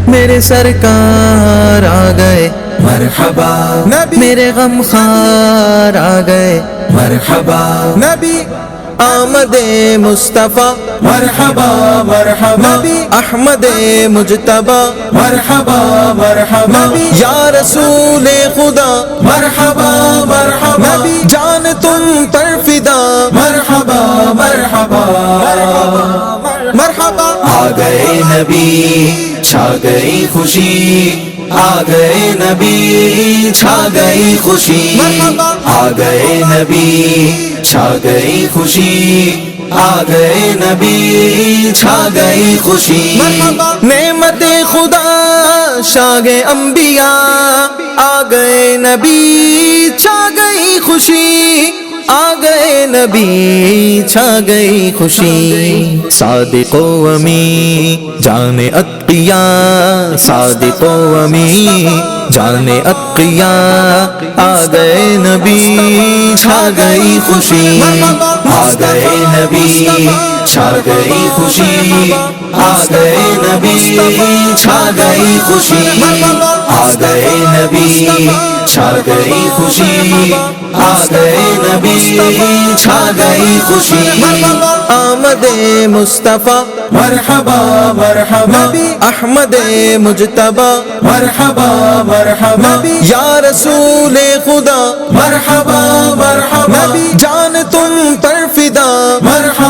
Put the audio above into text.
میرے سرکار آ گئے مرحبا نبی، میرے غم خار آ گئے مرحبا نبی آمد مصطفیٰ مرحبا مرحبا نبی احمد مجتبی مرحبا مرحبا نبی یا رسول خدا مرحبا مرحبا نبی جان تم پر فدا مرحبا مرحبا مرحبا آ گئے نبی چھا گئی خوشی، آ گئے نبی چھا گئی خوشی، مرحبا آ گئے نبی چھا گئی خوشی، آ گئے نبی چھا گئی خوشی، مرحبا نعمت خدا شاگ انبیاء آ گئے نبی چھا گئی خوشی، آ گئے نبی چھا گئی خوشی، صادق و امی جان اتقیاء، صادق و امی جان اتقیاء آ گئے نبی چھا گئی خوشی، آ گئے نبی چھا گئی خوشی، آ گئے نبی چھا گئی خوشی، آ گئے نبی چھا گئی خوشی، آ گئے نبی چھا گئی خوشی، آمد مصطفیٰ مرحبا مرحبا نبی احمد مجتبی مرحبا مرحبا یا رسول خدا مرحبا مرحبا نبی جان تم پر فدا مرحبا